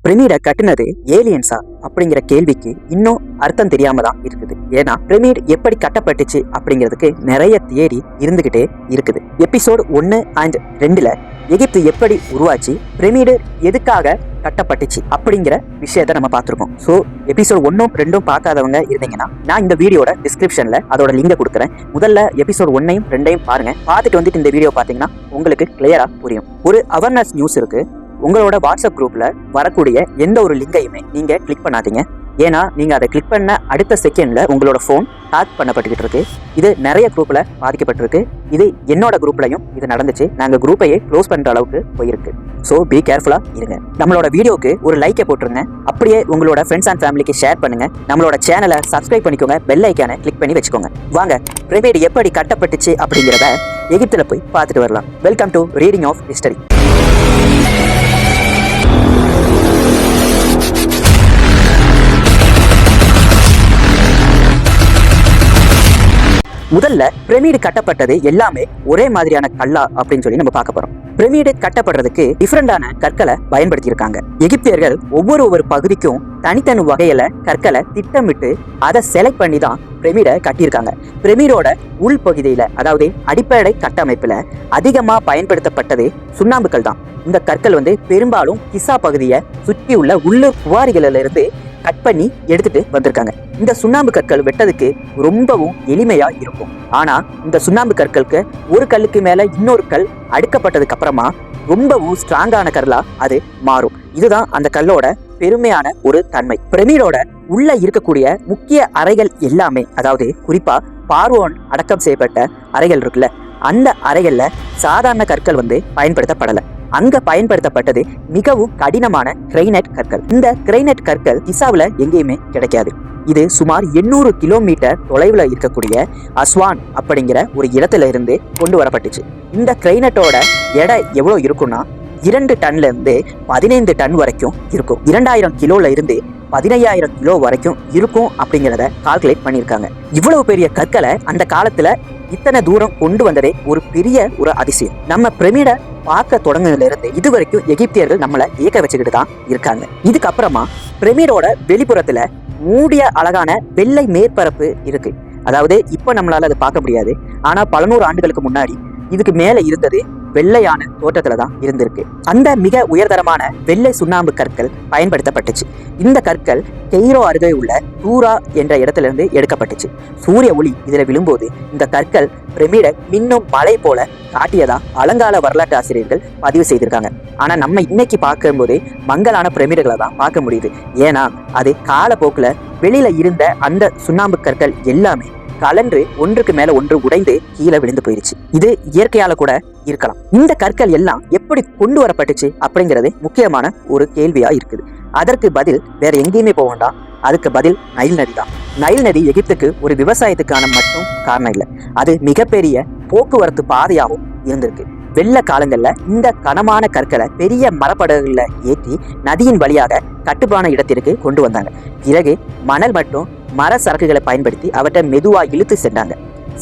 பிரமிடை கட்டுனது ஏலியன்ஸா அப்படிங்கிற கேள்விக்கு இன்னும் அர்த்தம் தெரியாம தான் இருக்குது. ஏன்னா பிரமிட் எப்படி கட்டப்பட்டுச்சு அப்படிங்கிறதுக்கு நிறைய தியரி இருந்துகிட்டே இருக்குது. எபிசோடு 1 and 2ல எகிப்து எப்படி உருவாச்சு, பிரமிடு எதுக்காக கட்டப்பட்டுச்சு அப்படிங்கிற விஷயத்த நம்ம பார்த்துருக்கோம். ஸோ எபிசோட் 1, 2 பார்க்காதவங்க இருந்தீங்கன்னா நான் இந்த வீடியோட டிஸ்கிரிப்ஷன்ல அதோட லிங்கை கொடுக்குறேன். முதல்ல எபிசோட் 1, 2 பாருங்க. பார்த்துட்டு வந்துட்டு இந்த வீடியோ பார்த்தீங்கன்னா உங்களுக்கு கிளியரா புரியும். ஒரு அவேர்னஸ் நியூஸ் இருக்கு. உங்களோட வாட்ஸ்அப் குரூப்ல வரக்கூடிய எந்த ஒரு லிங்கையுமே நீங்க கிளிக் பண்ணாதீங்க. ஏன்னா நீங்க அதை கிளிக் பண்ண அடுத்த செகண்ட்ல உங்களோட போன் ஹேக் பண்ணப்பட்டுக்கிட்டு இருக்கு. இது நிறைய குரூப்ல பாதிக்கப்பட்டிருக்கு. இது என்னோட குரூப்லயும் இது நடந்துச்சு. நாங்க குரூப்பையே க்ளோஸ் பண்ற அளவுக்கு போயிருக்கு. ஸோ பி கேர்ஃபுல்லா இருங்க. நம்மளோட வீடியோக்கு ஒரு லைக்கை போட்டுருங்க. அப்படியே உங்களோட ஃப்ரெண்ட்ஸ் அண்ட் ஃபேமிலிக்கு ஷேர் பண்ணுங்க. நம்மளோட சேனலை சப்ஸ்கிரைப் பண்ணிக்கோங்க. பெல் ஐக்கானை கிளிக் பண்ணி வச்சுக்கோங்க. வாங்க பிரமிடு எப்படி கட்டப்பட்டுச்சு அப்படிங்கிறத எகிப்துல போய் பார்த்துட்டு வரலாம். Welcome to reading of history. முதல்ல பிரமிடு கட்டப்பட்டது எல்லாமே ஒரே மாதிரியான கல்லா அப்படின்னு சொல்லி நம்ம பார்க்க போறோம். பிரமிடு கட்டப்படுறதுக்கு டிஃபரெண்டான கற்களை பயன்படுத்தி இருக்காங்க. எகிப்தியர்கள் ஒவ்வொரு பகுதிக்கும் தனித்தனி வகையில கற்களை திட்டமிட்டு அதை செலக்ட் பண்ணி தான் பிரமிடை கட்டியிருக்காங்க. பிரமிடோட உள்பகுதியில, அதாவது அடிப்படை கட்டமைப்புல அதிகமா பயன்படுத்தப்பட்டது சுண்ணாம்புக்கல் தான். இந்த கற்கள் பெரும்பாலும் கிசா பகுதியை சுற்றி உள்ள உள்ளூர் குவாரிகளில இருந்து கட் பண்ணி எடுத்துட்டு வந்திருக்காங்க. இந்த சுண்ணாம்பு கற்கள் வெட்டதுக்கு ரொம்பவும் எளிமையா இருக்கும். ஆனா இந்த சுண்ணாம்பு கற்களுக்கு ஒரு கல்லுக்கு மேல இன்னொரு கல் அடுக்கப்பட்டதுக்கு அப்புறமா ரொம்பவும் ஸ்ட்ராங்கான கல்லா அது மாறும். இதுதான் அந்த கல்லோட பெருமையான ஒரு தன்மை. பிரமிடோட உள்ள இருக்கக்கூடிய முக்கிய அறைகள் எல்லாமே, அதாவது குறிப்பா பார்வோன் அடக்கம் செய்யப்பட்ட அறைகள் இருக்குல்ல, அந்த அறைகள்ல சாதாரண கற்கள் பயன்படுத்தப்படல. அங்க பயன்படுத்தப்பட்டது மிகவும் கடினமான கிரைனைட் கற்கள். இந்த கிரைனைட் கற்கள் கிசாவுல எங்கேயுமே கிடைக்காது. இது சுமார் 800 கிலோமீட்டர் தொலைவில் இருக்கக்கூடிய அஸ்வான் அப்படிங்கிற ஒரு இடத்துல இருந்து கொண்டு வரப்பட்டுச்சு. இந்த கிரைனட்டோட எடை எவ்வளவு இருக்கும்னா 2 டன்ல இருந்து 15 டன் வரைக்கும் இருக்கும். 2000 கிலோல இருந்து 15000 கிலோ வரைக்கும் இருக்கும் அப்படிங்கிறத கால்குலேட் பண்ணியிருக்காங்க. இவ்வளவு பெரிய கற்களை அந்த காலத்துல இத்தனை தூரம் கொண்டு வந்ததே ஒரு பெரிய ஒரு அதிசயம். நம்ம பிரமிடை பார்க்க தொடங்குனதுல இருந்து இது வரைக்கும் எகிப்தியர்கள் நம்மளை ஏக்க வச்சுக்கிட்டு தான் இருக்காங்க. இதுக்கப்புறமா பிரமிடோட வெளிப்புறத்துல மூடிய அழகான வெள்ளை மேற்பரப்பு இருக்கு. அதாவது இப்ப நம்மளால அதை பார்க்க முடியாது. ஆனா பல நூறு ஆண்டுகளுக்கு முன்னாடி இதுக்கு மேல இருந்தது வெள்ளையான தோற்றத்துல தான் இருந்திருக்கு. அந்த மிக உயர்தரமான வெள்ளை சுண்ணாம்பு கற்கள் பயன்படுத்தப்பட்டுச்சு. இந்த கற்கள் கெய்ரோ அருகே உள்ள தூரா என்ற இடத்துல இருந்து எடுக்கப்பட்டுச்சு. சூரிய ஒளி இதுல விழும்போது இந்த கற்கள் பிரமிடை மின்னும் மலை போல காட்டியதா பழங்கால வரலாற்று ஆசிரியர்கள் பதிவு செய்திருக்காங்க. ஆனா நம்ம இன்னைக்கு பார்க்கும்போதே மங்கலான பிரமிடுகளை தான் பார்க்க முடியுது. ஏன்னா அது காலப்போக்குல வெளியில இருந்த அந்த சுண்ணாம்பு கற்கள் எல்லாமே கலன்று ஒன்றுக்கு மேல ஒன்று உடைந்து கீழே விழுந்து போயிருச்சு. இது இயற்கையால கூட இருக்கலாம். இந்த கற்கள் எல்லாம் எப்படி கொண்டு வரப்பட்டுச்சு அப்படிங்கிறது முக்கியமான ஒரு கேள்வியா இருக்குது. அதற்கு பதில் வேற எங்கேயுமே போக வேண்டாம். அதுக்கு பதில் நைல் நதி தான். நைல் நதி எகிப்துக்கு ஒரு விவசாயத்துக்கான மட்டும் காரணம் இல்லை, அது மிகப்பெரிய போக்குவரத்து பாதையாகவும் இருந்திருக்கு. வெள்ள காலங்கள்ல இந்த கனமான கற்களை பெரிய மரப்படகுல ஏற்றி நதியின் வழியாக கட்டுப்பான இடத்திற்கு கொண்டு வந்தாங்க. பிறகு மணல் மற்றும் மர சரக்குகளை பயன்படுத்தி அவற்றை மெதுவா இழுத்து சென்றாங்க.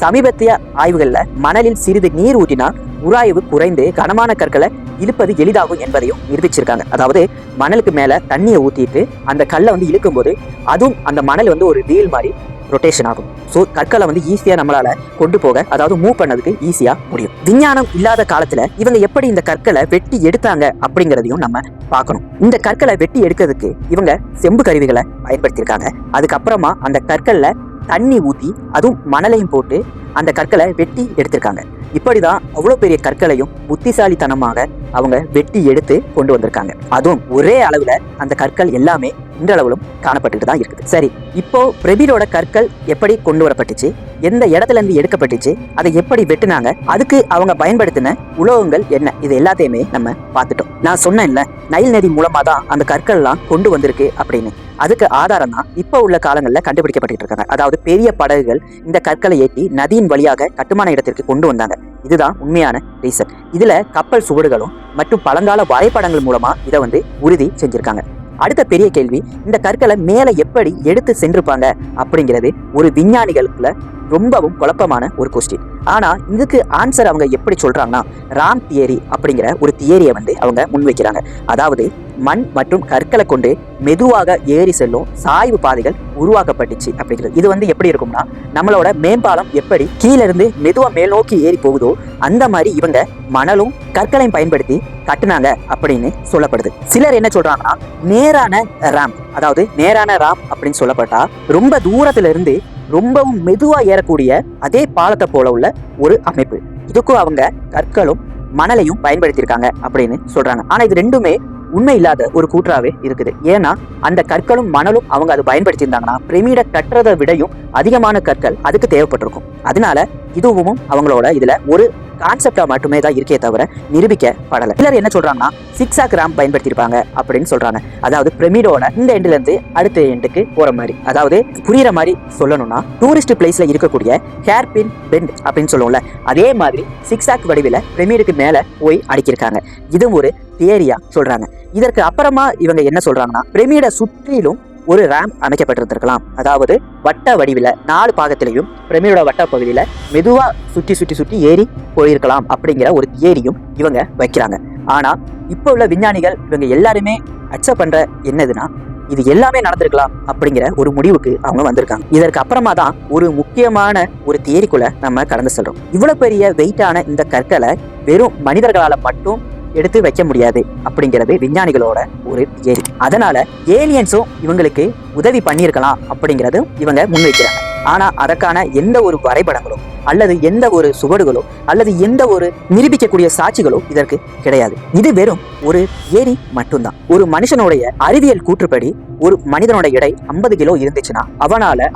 சமீபத்திய ஆய்வுகள்ல மணலில் சிறிது நீர் ஊற்றினால் உராய்வு குறைந்து கனமான கற்களை இழுப்பது எளிதாகும் என்பதையும் நிரூபிச்சிருக்காங்க. அதாவது மணலுக்கு மேல தண்ணியை ஊத்திட்டு அந்த கல்லை இழுக்கும் போது அதுவும் அந்த மணல் ஒரு வீல் மாதிரி ரொட்டேஷன் ஆகும். ஸோ கற்களை ஈஸியா நம்மளால கொண்டு போக, அதாவது மூவ் பண்ணதுக்கு ஈஸியா முடியும். விஞ்ஞானம் இல்லாத காலத்துல இவங்க எப்படி இந்த கற்களை வெட்டி எடுத்தாங்க அப்படிங்கிறதையும் நம்ம பார்க்கணும். இந்த கற்களை வெட்டி எடுக்கிறதுக்கு இவங்க செம்பு கருவிகளை பயன்படுத்தியிருக்காங்க. அதுக்கப்புறமா அந்த கற்கள்ல தண்ணி ஊற்றி அதுவும் மணலையும் போட்டு அந்த கற்களை வெட்டி எடுத்திருக்காங்க. இப்படிதான் அவ்வளோ பெரிய கற்களையும் புத்திசாலித்தனமாக அவங்க வெட்டி எடுத்து கொண்டு வந்திருக்காங்க. அதுவும் ஒரே அளவுல அந்த கற்கள் எல்லாமே இன்றளவிலும் காணப்பட்டுட்டு தான் இருக்குது. சரி, இப்போ பிரமிடோட கற்கள் எப்படி கொண்டு வரப்பட்டுச்சு, எந்த இடத்துல இருந்து எடுக்கப்பட்டுச்சு, அதை எப்படி வெட்டினாங்க, அதுக்கு அவங்க பயன்படுத்தின உலோகங்கள் என்ன, இது எல்லாத்தையுமே நம்ம பார்த்துட்டோம். நான் சொன்னேன்ல, நைல் நதி மூலமா தான் அந்த கற்கள் எல்லாம் கொண்டு வந்திருக்கு அப்படின்னு. அதுக்கு ஆதாரம் தான் இப்போ உள்ள காலங்களில் கண்டுபிடிக்கப்பட்டு இருக்காங்க. அதாவது பெரிய படகுகள் இந்த கற்களை ஏற்றி நதியின் வழியாக கட்டுமான இடத்திற்கு கொண்டு வந்தாங்க. இதுதான் உண்மையான ரீசன். இதுல கப்பல் சுவடுகளும் மற்றும் பழங்கால வரைபடங்கள் மூலமா இதை உறுதி செஞ்சிருக்காங்க. அடுத்த பெரிய கேள்வி, இந்த கற்களை மேலே எப்படி எடுத்து சென்றிருப்பாங்க அப்படிங்கிறது ஒரு விஞ்ஞானிகளுக்குள்ள ரொம்பவும் குழப்பமான ஒரு கொஸ்டின். ஆனா இதுக்கு ஆன்சர் அவங்க எப்படி சொல்றாங்கன்னா, ராம் தியரி அப்படிங்கிற ஒரு தியரியை அவங்க முன்வைக்கிறாங்க. அதாவது மண் மற்றும் கற்களை கொண்டு மெதுவாக ஏறி செல்லும் சாய்வு பாதைகள் உருவாக்கப்பட்டுச்சு அப்படிங்கிறது. இது எப்படி இருக்கும்னா, நம்மளோட மேம்பாலம் எப்படி கீழே இருந்து மெதுவா மேல் நோக்கி ஏறி போகுதோ அந்த மாதிரி இவங்க மணலும் கற்களையும் பயன்படுத்தி கட்டுனாங்க அப்படின்னு சொல்லப்படுது. சிலர் என்ன சொல்றாங்கன்னா, நேரான ராம், அதாவது நேரான ராம் அப்படின்னு சொல்லப்பட்டா ரொம்ப தூரத்துல இருந்து ரொம்பவும் மெதுவா ஏறக்கூடிய அதே பாலத்தை போல உள்ள ஒரு அமைப்பு. இதுக்கும் அவங்க கற்களும் மணலையும் பயன்படுத்தியிருக்காங்க அப்படின்னு சொல்றாங்க. ஆனா இது ரெண்டுமே உண்மை இல்லாத ஒரு கூற்றாவே இருக்குது. ஏன்னா அந்த கற்களும் மணலும் அவங்க அதை பயன்படுத்தி இருந்தாங்கன்னா பிரமிடை கட்டுறதை விடையும் அதிகமான கற்கள் அதுக்கு தேவைப்பட்டிருக்கும். அதனால இதுவும் அவங்களோட இதுல ஒரு கான்செப்டா மட்டுமே தான் இருக்கே தவிர நிரூபிக்கப்படலை. சிலர் என்ன சொல்றாங்கன்னா, சிக்ஸாக் ராம் பயன்படுத்தியிருப்பாங்க அப்படின்னு சொல்றாங்க. அதாவது பிரமிடோட இந்த எண்டுல இருந்து அடுத்த எண்டுக்கு போற மாதிரி, அதாவது புரியுற மாதிரி சொல்லணும்னா, டூரிஸ்ட் பிளேஸ்ல இருக்கக்கூடிய ஹேர்பின் பெண்ட் அப்படின்னு சொல்லுவோம்ல, அதே மாதிரி சிக்ஸாக் வடிவில பிரமிடுக்கு மேல போய் அடிக்கிருக்காங்க. இதுவும் ஒரு தியரியா சொல்றாங்க. இதற்கு அப்புறமா இவங்க என்ன சொல்றாங்கன்னா, பிரமிடை சுற்றிலும் ஒரு ரேம்ப் அமைக்கப்பட்டிருந்திருக்கலாம். அதாவது வட்ட வடிவில் 4 பாகத்திலையும் பிரமிடோட வட்ட பகுதியில் மெதுவா சுற்றி ஏறி போயிருக்கலாம் அப்படிங்கிற ஒரு தியரியும் இவங்க வைக்கிறாங்க. ஆனா இப்போ உள்ள விஞ்ஞானிகள் இவங்க எல்லாருமே அக்செப்ட் பண்ற என்னதுன்னா, இது எல்லாமே நடந்திருக்கலாம் அப்படிங்கிற ஒரு முடிவுக்கு அவங்க வந்திருக்காங்க. இதற்கு அப்புறமா தான் ஒரு முக்கியமான ஒரு தியரிக்குள்ள நம்ம கடந்து செல்றோம். இவ்வளவு பெரிய வெயிட்டான இந்த கற்களை வெறும் மனிதர்களால மட்டும் எடுத்து வைக்க முடியாது அப்படிங்கிறது விஞ்ஞானிகளோட ஒரு தியரி. அதனால ஏலியன்ஸும் இவங்களுக்கு உதவி பண்ணியிருக்கலாம் அப்படிங்கிறது இவங்க முன்வைக்கிறாங்க. ஆனா அதற்கான எந்த ஒரு வரைபடங்களும் அல்லது எந்த ஒரு சுவடுகளோ அல்லது எந்த ஒரு நிரூபிக்கக்கூடிய சாட்சிகளோ இதற்கு கிடையாது. இது வெறும் ஒரு ஏரி மட்டும்தான். ஒரு மனுஷனுடைய அறிவியல் கூற்றுப்படி ஒரு மனிதனோட எடை 50 கிலோ இருந்துச்சுன்னா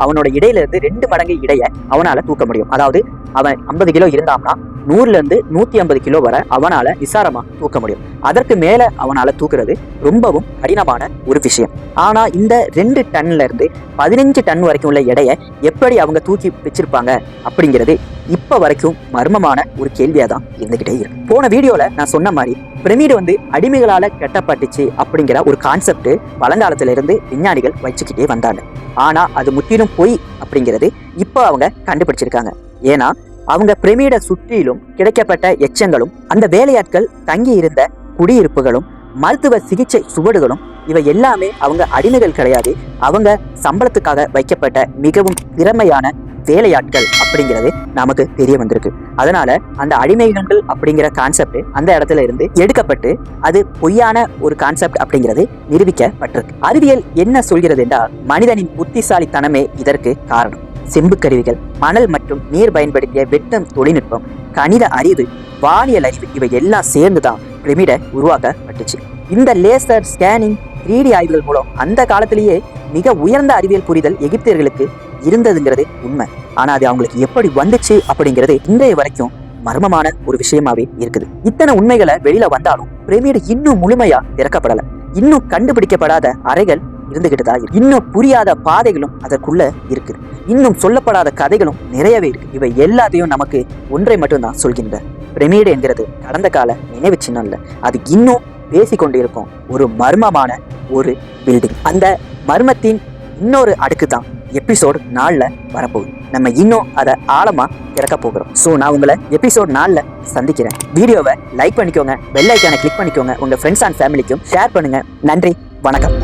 அவனோட இடையில இருந்து 2 மடங்கு இடைய அவனால தூக்க முடியும். அதாவது அவன் 50 கிலோ இருந்தான்னா 100ல இருந்து 150 கிலோ வரை அவனால விசாரமா தூக்க முடியும். அதற்கு மேல அவனால தூக்குறது ரொம்பவும் கடினமான ஒரு விஷயம். ஆனா இந்த 2 டன்ல இருந்து 15 டன் வரைக்கும் உள்ள எடையை எப்படி அவங்க தூக்கி வச்சிருப்பாங்க அப்படிங்கிறது இப்ப வரைக்கும் மர்மமான ஒரு கேள்வியா தான் இருந்துகிட்டே இருக்கு. போன வீடியோல நான் சொன்ன மாதிரி பிரமிடு அடிமைகளால கட்டப்பட்டுச்சு அப்படிங்கிற ஒரு கான்செப்ட் பழங்காலத்துல இருந்து விஞ்ஞானிகள் வச்சுக்கிட்டே வந்தாங்க. ஆனா அது முற்றிலும் பொய் அப்படிங்கிறது இப்ப அவங்க கண்டுபிடிச்சிருக்காங்க. ஏன்னா அவங்க பிரமிடை சுற்றிலும் கிடைக்கப்பட்ட எச்சங்களும் அந்த வேலையாட்கள் தங்கி இருந்த குடியிருப்புகளும் மருத்துவ சிகிச்சை சுவடுகளும் இவை எல்லாமே அவங்க அடிமைகள் கிடையாது. அவங்க சம்பளத்துக்காக வைக்கப்பட்ட மிகவும் திறமையான வேலையாட்கள் அப்படிங்கிறது நமக்கு தெரிய வந்திருக்கு. அதனால அந்த அடிமைகள் அப்படிங்கிற கான்செப்ட் அந்த இடத்துல இருந்து எடுக்கப்பட்டு அது பொய்யான ஒரு கான்செப்ட் அப்படிங்கிறது நிரூபிக்கப்பட்டிருக்கு. அறிவியல் என்ன சொல்கிறது என்றால், மனிதனின் புத்திசாலித்தனமே இதற்கு காரணம். செம்பு கருவிகள், மணல் மற்றும் நீர் பயன்படுத்திய வெட்டும் தொழில்நுட்பம், கணித அறிவு, வானியல் அறிவு இவை எல்லாம் சேர்ந்துதான் பிரமிடை உருவாக்கப்பட்டுச்சு. இந்த லேசர் ஸ்கேனிங் 3D ஆய்வுகள் மூலம் அந்த காலத்திலேயே மிக உயர்ந்த அறிவியல் புரிதல் எகிப்தியர்களுக்கு இருந்ததுங்கிறது உண்மை. ஆனா அது அவங்களுக்கு எப்படி வந்துச்சு அப்படிங்கிறது இன்றைய வரைக்கும் மர்மமான ஒரு விஷயமாவே இருக்குது. இத்தனை உண்மைகளை வெளியில வந்தாலும் பிரமிடு இன்னும் முழுமையா திறக்கப்படல. இன்னும் கண்டுபிடிக்கப்படாத அறைகள் இருந்துகிட்டு தான் இருக்கு. இன்னும் புரியாத பாதைகளும் அதற்குள்ள இருக்குது. இன்னும் சொல்லப்படாத கதைகளும் நிறையவே இருக்கு. இவை எல்லாத்தையும் நமக்கு ஒன்றை மட்டும்தான் சொல்கின்ற, பிரமிடு என்கிறது கடந்த கால நினைவு சின்னம் இல்ல, அது இன்னும் பேசிக்கொண்டு இருக்கும் ஒரு மர்மமான ஒரு பில்டிங். அந்த மர்மத்தின் இன்னொரு அடுக்கு தான் எபிசோட் 4ல வரப்போகுது. நம்ம இன்னும் அதை ஆழமா இறக்க போகிறோம். ஸோ நான் உங்களை எபிசோட் 4ல சந்திக்கிறேன். வீடியோவை லைக் பண்ணிக்கோங்க, பெல் ஐக்கானை கிளிக் பண்ணிக்கோங்க, உங்க ஃப்ரெண்ட்ஸ் அண்ட் ஃபேமிலிக்கும் ஷேர் பண்ணுங்க. நன்றி, வணக்கம்.